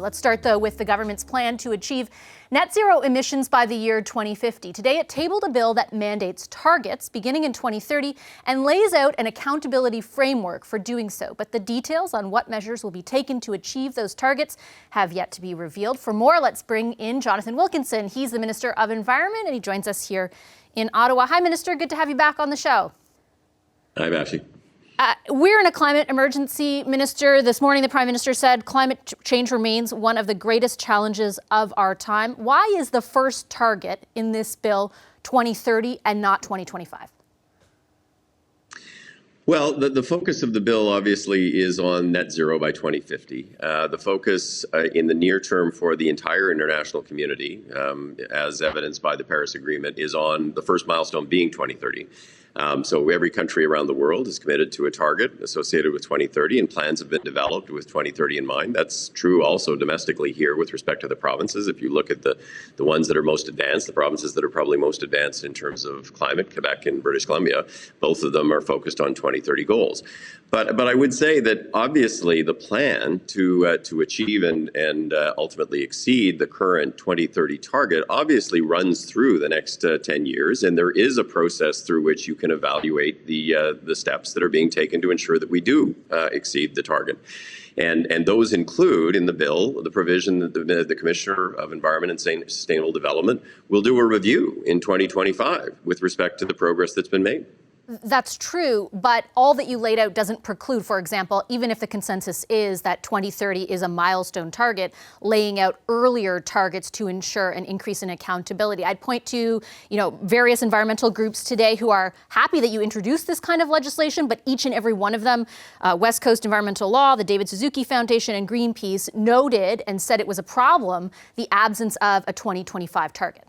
Let's start, though, with the government's plan to achieve net zero emissions by the year 2050. Today, it tabled a bill that mandates targets beginning in 2030 and lays out an accountability framework for doing so. But the details on what measures will be taken to achieve those targets have yet to be revealed. For more, let's bring in Jonathan Wilkinson. He's the Minister of Environment, and he joins us here in Ottawa. Hi, Minister. Good to have you back on the show. Hi, Ashley. We're in a climate emergency, Minister. This morning, the Prime Minister said climate change remains one of the greatest challenges of our time. Why is the first target in this bill 2030 and not 2025? Well, the focus of the bill obviously is on net zero by 2050. The focus in the near term for the entire international community, as evidenced by the Paris Agreement, is on the first milestone being 2030. So every country around the world is committed to a target associated with 2030, and plans have been developed with 2030 in mind. That's true also domestically here with respect to the provinces. If you look at the ones that are most advanced, the provinces that are probably most advanced in terms of climate, Quebec and British Columbia, both of them are focused on 2030 goals. But I would say that obviously the plan to achieve and ultimately exceed the current 2030 target obviously runs through the next 10 years, and there is a process through which you can evaluate the steps that are being taken to ensure that we do exceed the target. And those include in the bill the provision that the Commissioner of Environment and Sustainable Development will do a review in 2025 with respect to the progress that's been made. That's true, but all that you laid out doesn't preclude, for example, even if the consensus is that 2030 is a milestone target, laying out earlier targets to ensure an increase in accountability. I'd point to, various environmental groups today who are happy that you introduced this kind of legislation, but each and every one of them, West Coast Environmental Law, the David Suzuki Foundation, and Greenpeace, noted and said it was a problem, the absence of a 2025 target.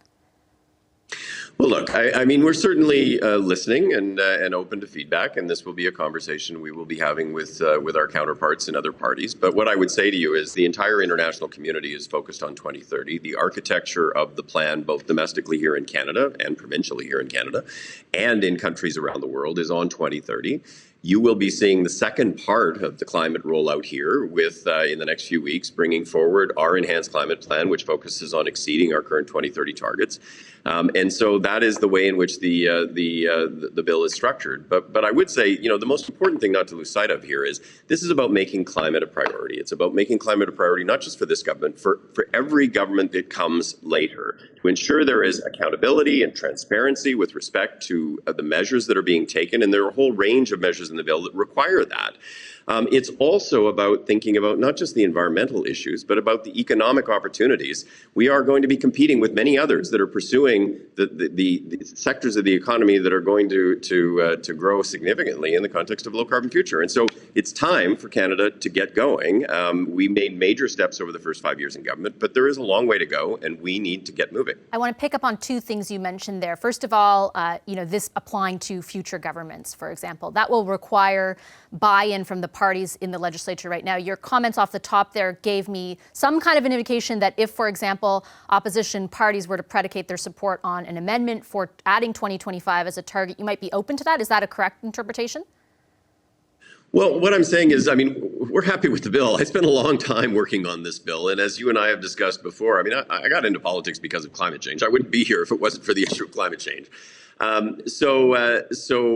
Well, look, I mean, we're certainly listening and open to feedback, and this will be a conversation we will be having with our counterparts in other parties. But what I would say to you is the entire international community is focused on 2030. The architecture of the plan, both domestically here in Canada and provincially here in Canada, and in countries around the world, is on 2030. You will be seeing the second part of the climate rollout here with, in the next few weeks, bringing forward our enhanced climate plan, which focuses on exceeding our current 2030 targets. And so that is the way in which the bill is structured. But I would say, the most important thing not to lose sight of here is this is about making climate a priority. It's about making climate a priority, not just for this government, for every government that comes later, to ensure there is accountability and transparency with respect to the measures that are being taken. And there are a whole range of measures in the bill that require that. It's also about thinking about not just the environmental issues, but about the economic opportunities. We are going to be competing with many others that are pursuing the sectors of the economy that are going to grow significantly in the context of a low-carbon future. And so it's time for Canada to get going. We made major steps over the first 5 years in government, but there is a long way to go, and we need to get moving. I want to pick up on two things you mentioned there. First of all, this applying to future governments, for example, that will require buy-in from the parties in the legislature right now. Your comments off the top there gave me some kind of an indication that if, for example, opposition parties were to predicate their support on an amendment for adding 2025 as a target, you might be open to that. Is that a correct interpretation? Well, what I'm saying is, we're happy with the bill. I spent a long time working on this bill. And as you and I have discussed before, I got into politics because of climate change. I wouldn't be here if it wasn't for the issue of climate change. So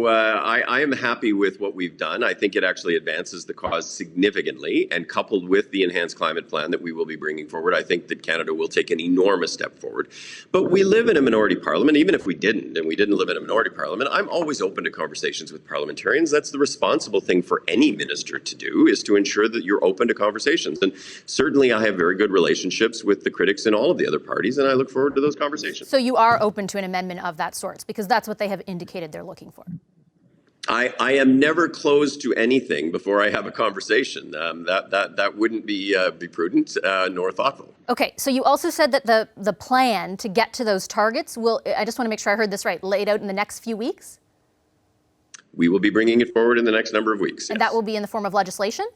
I am happy with what we've done. I think it actually advances the cause significantly, and coupled with the enhanced climate plan that we will be bringing forward, I think that Canada will take an enormous step forward. But we live in a minority parliament. Even if we didn't, and we didn't live in a minority parliament, I'm always open to conversations with parliamentarians. That's the responsible thing for any minister to do, is to ensure that you're open to conversations. And certainly I have very good relationships with the critics in all of the other parties, and I look forward to those conversations. So you are open to an amendment of that sort, because that's what they have indicated they're looking for. I am never closed to anything before I have a conversation. That wouldn't be prudent nor thoughtful. Okay, so you also said that the plan to get to those targets will, I just want to make sure I heard this right, laid out in the next few weeks? We will be bringing it forward in the next number of weeks. And yes. that will be in the form of legislation?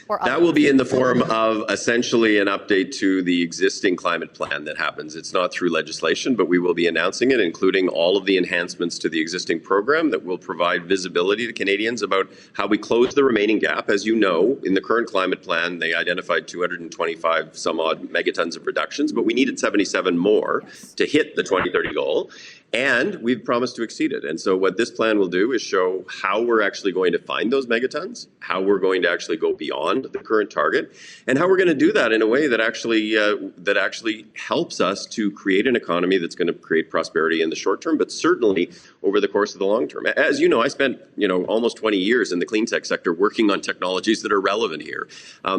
Or That will be in the form of essentially an update to the existing climate plan that happens. It's not through legislation, but we will be announcing it, including all of the enhancements to the existing program that will provide visibility to Canadians about how we close the remaining gap. As you know, in the current climate plan, they identified 225 some odd megatons of reductions, but we needed 77 more to hit the 2030 goal. And we've promised to exceed it. And so what this plan will do is show how we're actually going to find those megatons, how we're going to actually go beyond the current target, and how we're going to do that in a way that actually helps us to create an economy that's going to create prosperity in the short term, but certainly over the course of the long term. As you know, I spent almost 20 years in the clean tech sector working on technologies that are relevant here.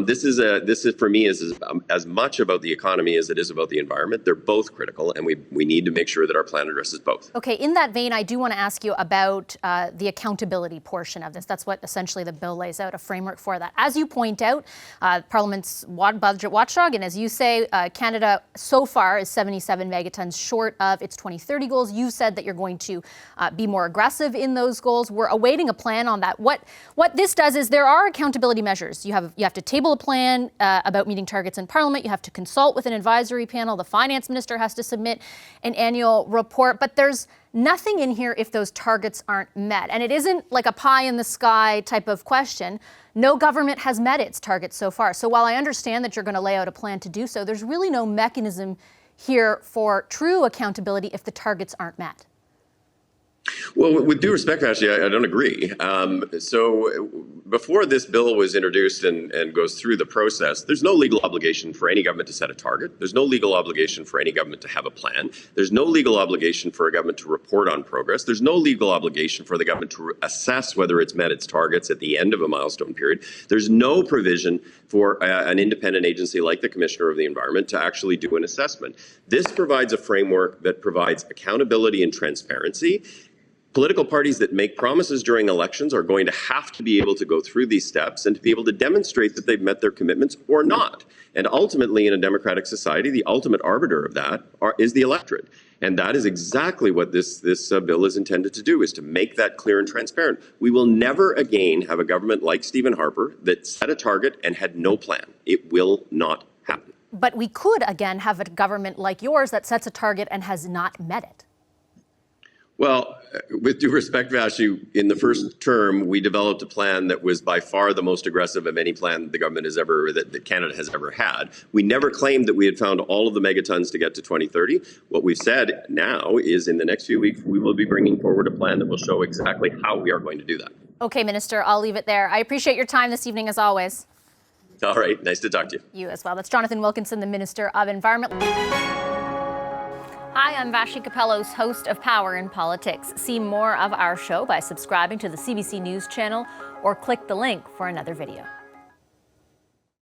This is for me is as much about the economy as it is about the environment. They're both critical, and we need to make sure that our plan addresses both. Okay, in that vein, I do want to ask you about the accountability portion of this. That's what essentially the bill lays out, a framework for that. As you point out, Parliament's budget watchdog, and as you say, Canada so far is 77 megatons short of its 2030 goals. You said that you're going to be more aggressive in those goals. We're awaiting a plan on that. What this does is there are accountability measures. You have to table a plan about meeting targets in Parliament. You have to consult with an advisory panel. The finance minister has to submit an annual report. But there's nothing in here if those targets aren't met. And it isn't like a pie in the sky type of question. No government has met its targets so far. So while I understand that you're going to lay out a plan to do so, there's really no mechanism here for true accountability if the targets aren't met. Well, with due respect, actually, I don't agree. So before this bill was introduced and goes through the process, there's no legal obligation for any government to set a target. There's no legal obligation for any government to have a plan. There's no legal obligation for a government to report on progress. There's no legal obligation for the government to assess whether it's met its targets at the end of a milestone period. There's no provision for an independent agency like the Commissioner of the Environment to actually do an assessment. This provides a framework that provides accountability and transparency. Political parties that make promises during elections are going to have to be able to go through these steps and to be able to demonstrate that they've met their commitments or not. And ultimately, in a democratic society, the ultimate arbiter of that is the electorate. And that is exactly what this bill is intended to do, is to make that clear and transparent. We will never again have a government like Stephen Harper that set a target and had no plan. It will not happen. But we could, again, have a government like yours that sets a target and has not met it. Well, with due respect, Vashi, in the first term, we developed a plan that was by far the most aggressive of any plan the government has ever, that Canada has ever had. We never claimed that we had found all of the megatons to get to 2030. What we've said now is in the next few weeks, we will be bringing forward a plan that will show exactly how we are going to do that. Okay, Minister, I'll leave it there. I appreciate your time this evening, as always. All right, nice to talk to you. You as well. That's Jonathan Wilkinson, the Minister of Environment. Hi, I'm Vashi Capellos, host of Power in Politics. See more of our show by subscribing to the CBC News channel or click the link for another video.